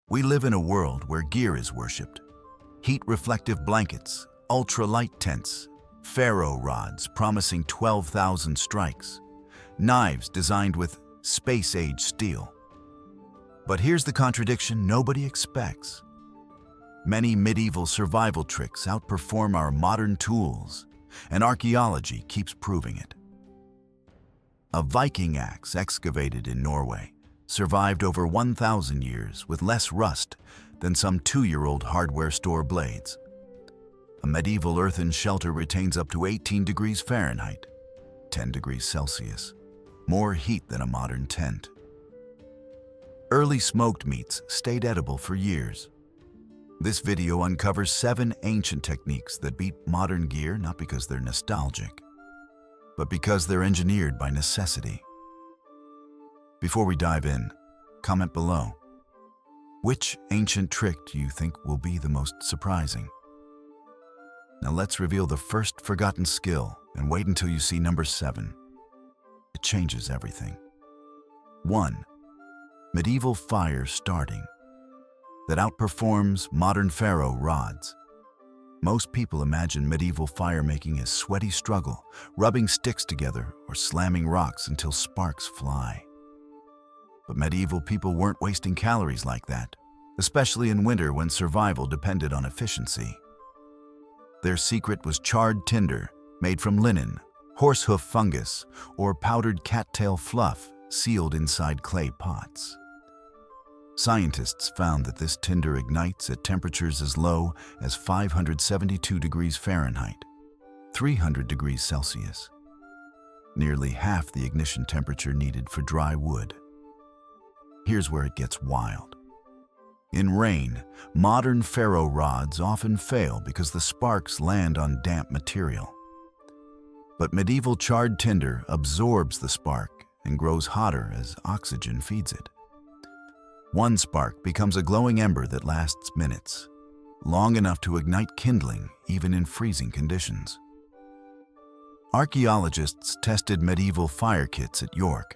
We live in a world where gear is worshipped. Heat-reflective blankets, ultra-light tents, ferro rods promising 12,000 strikes, knives designed with space-age steel. But here's the contradiction nobody expects. Many medieval survival tricks outperform our modern tools, and archaeology keeps proving it. A Viking axe excavated in Norway survived over 1,000 years with less rust than some 2-year-old hardware store blades. A medieval earthen shelter retains up to 18 degrees Fahrenheit, 10 degrees Celsius, more heat than a modern tent. Early smoked meats stayed edible for years. This video uncovers 7 ancient techniques that beat modern gear not because they're nostalgic, but because they're engineered by necessity. Before we dive in, comment below. Which ancient trick do you think will be the most surprising? Now let's reveal the first forgotten skill and wait until you see number 7. It changes everything. 1. Medieval fire starting that outperforms modern ferro rods. Most people imagine medieval fire making as sweaty struggle, rubbing sticks together or slamming rocks until sparks fly. But medieval people weren't wasting calories like that, especially in winter when survival depended on efficiency. Their secret was charred tinder made from linen, horsehoof fungus, or powdered cattail fluff sealed inside clay pots. Scientists found that this tinder ignites at temperatures as low as 572 degrees Fahrenheit, 300 degrees Celsius, nearly half the ignition temperature needed for dry wood. Here's where it gets wild. In rain, modern ferro rods often fail because the sparks land on damp material. But medieval charred tinder absorbs the spark and grows hotter as oxygen feeds it. One spark becomes a glowing ember that lasts minutes, long enough to ignite kindling even in freezing conditions. Archaeologists tested medieval fire kits at York.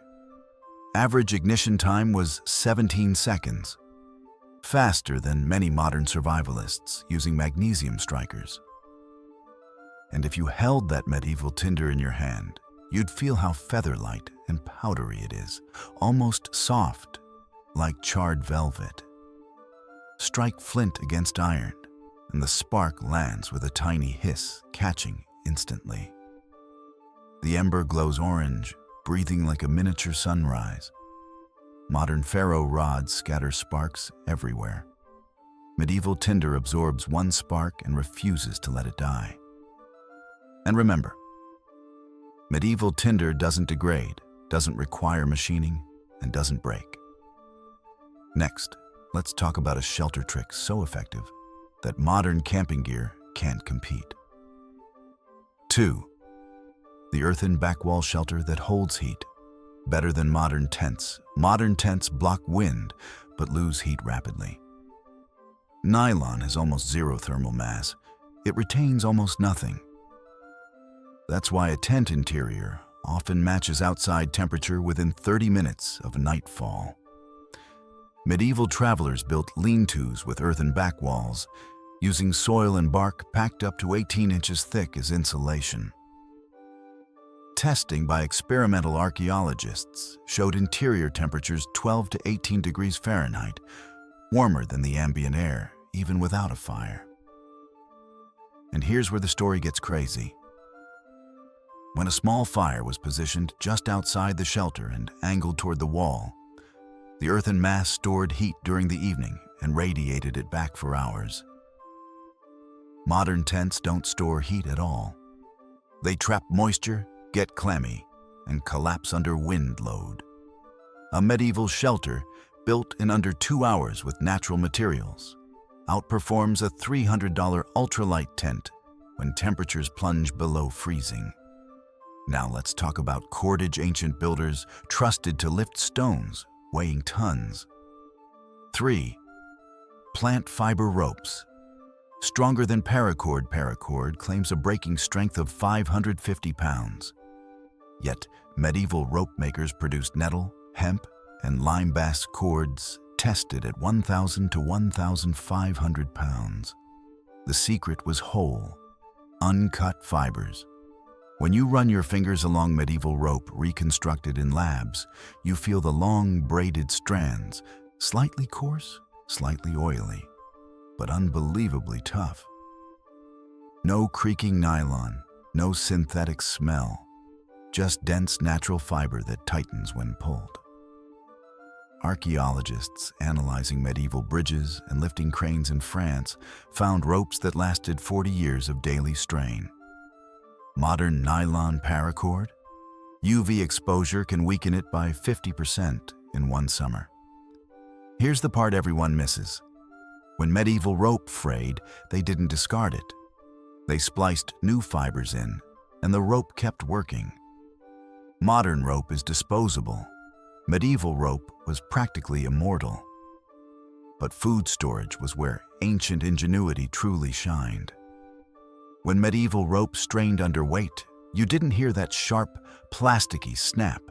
Average ignition time was 17 seconds, faster than many modern survivalists using magnesium strikers. And if you held that medieval tinder in your hand, you'd feel how feather-light and powdery it is, almost soft, like charred velvet. Strike flint against iron, and the spark lands with a tiny hiss, catching instantly. The ember glows orange, breathing like a miniature sunrise. Modern ferro rods scatter sparks everywhere. Medieval tinder absorbs one spark and refuses to let it die. And remember, medieval tinder doesn't degrade, doesn't require machining, and doesn't break. Next, let's talk about a shelter trick so effective that modern camping gear can't compete. 2. The earthen backwall shelter that holds heat. Better than modern tents. Modern tents block wind, but lose heat rapidly. Nylon has almost zero thermal mass. It retains almost nothing. That's why a tent interior often matches outside temperature within 30 minutes of nightfall. Medieval travelers built lean-tos with earthen backwalls, using soil and bark packed up to 18 inches thick as insulation. Testing by experimental archaeologists showed interior temperatures 12 to 18 degrees Fahrenheit, warmer than the ambient air, even without a fire. And here's where the story gets crazy. When a small fire was positioned just outside the shelter and angled toward the wall, the earthen mass stored heat during the evening and radiated it back for hours. Modern tents don't store heat at all. They trap moisture, get clammy, and collapse under wind load. A medieval shelter built in under 2 hours with natural materials outperforms a $300 ultralight tent when temperatures plunge below freezing. Now let's talk about cordage ancient builders trusted to lift stones weighing tons. 3. Plant fiber ropes. Stronger than paracord. Paracord claims a breaking strength of 550 pounds. Yet medieval rope makers produced nettle, hemp, and lime bast cords tested at 1,000 to 1,500 pounds. The secret was whole, uncut fibers. When you run your fingers along medieval rope reconstructed in labs, you feel the long braided strands, slightly coarse, slightly oily, but unbelievably tough. No creaking nylon, no synthetic smell, just dense natural fiber that tightens when pulled. Archaeologists analyzing medieval bridges and lifting cranes in France found ropes that lasted 40 years of daily strain. Modern nylon paracord? UV exposure can weaken it by 50% in one summer. Here's the part everyone misses. When medieval rope frayed, they didn't discard it. They spliced new fibers in, and the rope kept working. Modern rope is disposable. Medieval rope was practically immortal. But food storage was where ancient ingenuity truly shined. When medieval rope strained under weight, you didn't hear that sharp, plasticky snap.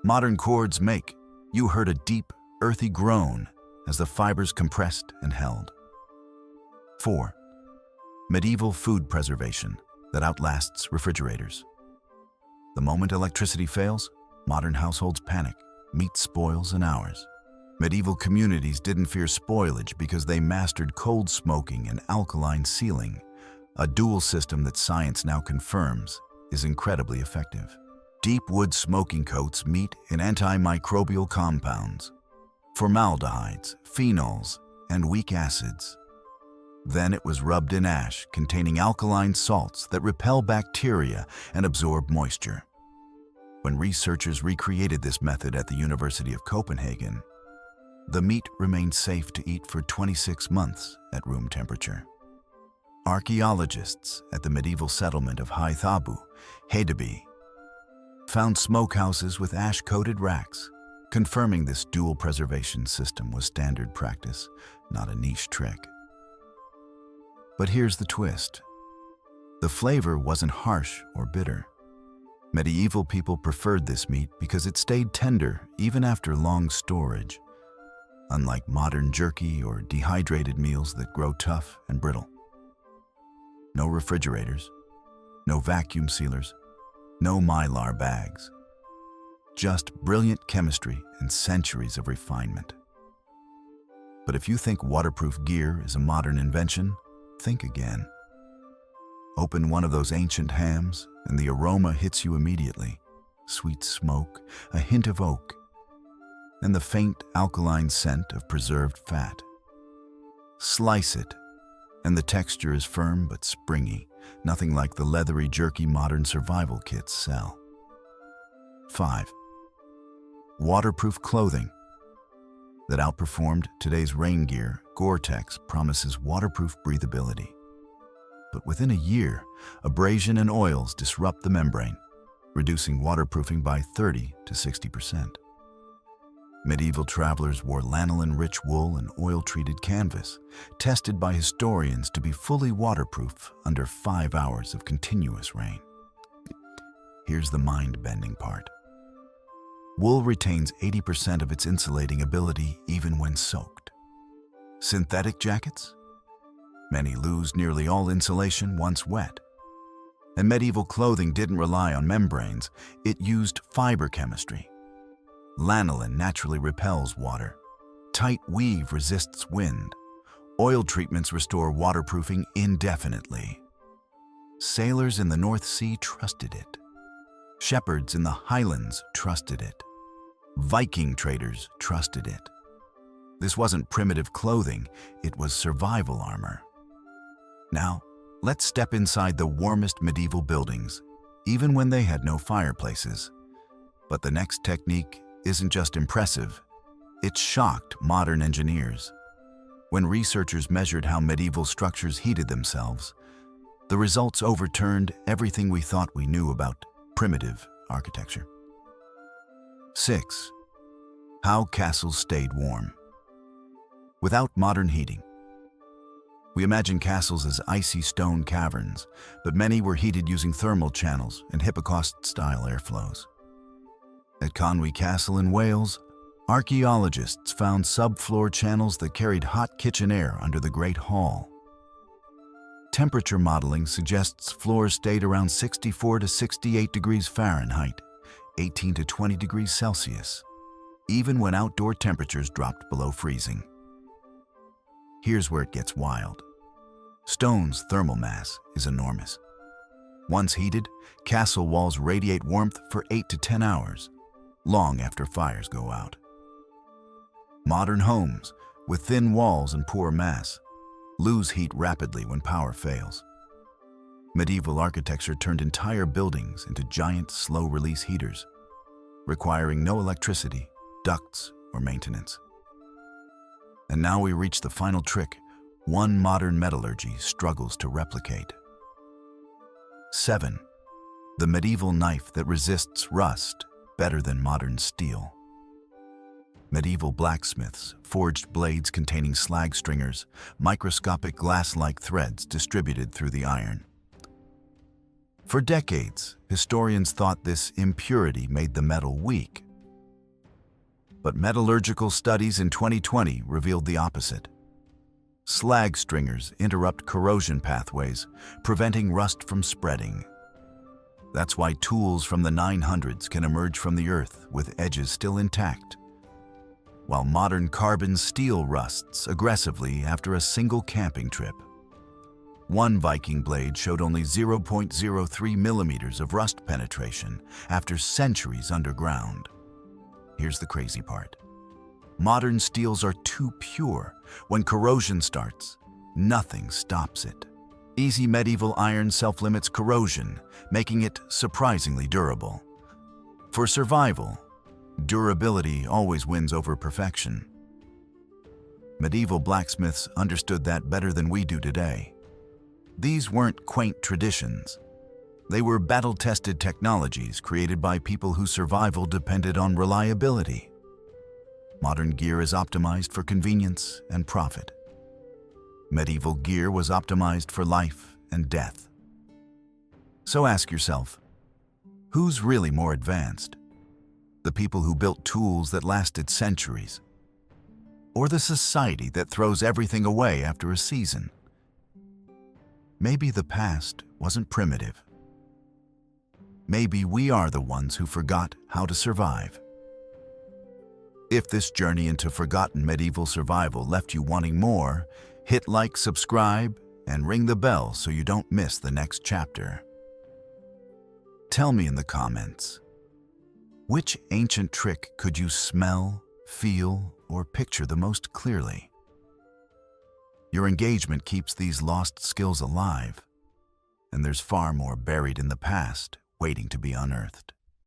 Modern cords make, you heard a deep, earthy groan as the fibers compressed and held. 4. Medieval food preservation that outlasts refrigerators. The moment electricity fails, modern households panic. Meat spoils in hours. Medieval communities didn't fear spoilage because they mastered cold smoking and alkaline sealing, a dual system that science now confirms is incredibly effective. Deep wood smoking coats meet in antimicrobial compounds, formaldehydes, phenols, and weak acids. Then it was rubbed in ash containing alkaline salts that repel bacteria and absorb moisture. When researchers recreated this method at the University of Copenhagen, the meat remained safe to eat for 26 months at room temperature. Archaeologists at the medieval settlement of Hythabu, Hedeby, found smokehouses with ash-coated racks, confirming this dual preservation system was standard practice, not a niche trick. But here's the twist. The flavor wasn't harsh or bitter. Medieval people preferred this meat because it stayed tender even after long storage, unlike modern jerky or dehydrated meals that grow tough and brittle. No refrigerators, no vacuum sealers, no Mylar bags. Just brilliant chemistry and centuries of refinement. But if you think waterproof gear is a modern invention, think again. Open one of those ancient hams and the aroma hits you immediately. Sweet smoke, a hint of oak, and the faint alkaline scent of preserved fat. Slice it, and the texture is firm but springy, nothing like the leathery, jerky modern survival kits sell. 5. Waterproof clothing that outperformed today's rain gear. Gore-Tex promises waterproof breathability. But within a year, abrasion and oils disrupt the membrane, reducing waterproofing by 30 to 60%. Medieval travelers wore lanolin-rich wool and oil-treated canvas, tested by historians to be fully waterproof under 5 hours of continuous rain. Here's the mind-bending part. Wool retains 80% of its insulating ability even when soaked. Synthetic jackets? Many lose nearly all insulation once wet. And medieval clothing didn't rely on membranes, it used fiber chemistry. Lanolin naturally repels water. Tight weave resists wind. Oil treatments restore waterproofing indefinitely. Sailors in the North Sea trusted it. Shepherds in the Highlands trusted it. Viking traders trusted it. This wasn't primitive clothing, it was survival armor. Now, let's step inside the warmest medieval buildings, even when they had no fireplaces. But the next technique isn't just impressive, it shocked modern engineers. When researchers measured how medieval structures heated themselves, the results overturned everything we thought we knew about primitive architecture. 6. How castles stayed warm. Without modern heating. We imagine castles as icy stone caverns, but many were heated using thermal channels and Hipparcos-style airflows. At Conwy Castle in Wales, Archaeologists found subfloor channels that carried hot kitchen air under the Great Hall. Temperature modeling suggests floors stayed around 64 to 68 degrees Fahrenheit, 18 to 20 degrees Celsius, even when outdoor temperatures dropped below freezing. Here's where it gets wild. Stone's thermal mass is enormous. Once heated, castle walls radiate warmth for 8 to 10 hours, long after fires go out. Modern homes, with thin walls and poor mass, lose heat rapidly when power fails. Medieval architecture turned entire buildings into giant, slow-release heaters, requiring no electricity, ducts, or maintenance. And now we reach the final trick one modern metallurgy struggles to replicate. 7. The medieval knife that resists rust better than modern steel. Medieval blacksmiths forged blades containing slag stringers, microscopic glass-like threads distributed through the iron. For decades, historians thought this impurity made the metal weak. But metallurgical studies in 2020 revealed the opposite. Slag stringers interrupt corrosion pathways, preventing rust from spreading. That's why tools from the 900s can emerge from the earth with edges still intact, while modern carbon steel rusts aggressively after a single camping trip. One Viking blade showed only 0.03 millimeters of rust penetration after centuries underground. Here's the crazy part. Modern steels are too pure. When corrosion starts, nothing stops it. Easy medieval iron self-limits corrosion, making it surprisingly durable. For survival, durability always wins over perfection. Medieval blacksmiths understood that better than we do today. These weren't quaint traditions. They were battle-tested technologies created by people whose survival depended on reliability. Modern gear is optimized for convenience and profit. Medieval gear was optimized for life and death. So ask yourself, who's really more advanced? The people who built tools that lasted centuries? Or the society that throws everything away after a season? Maybe the past wasn't primitive. Maybe we are the ones who forgot how to survive. If this journey into forgotten medieval survival left you wanting more, hit like, subscribe, and ring the bell so you don't miss the next chapter. Tell me in the comments, which ancient trick could you smell, feel, or picture the most clearly? Your engagement keeps these lost skills alive, and there's far more buried in the past waiting to be unearthed.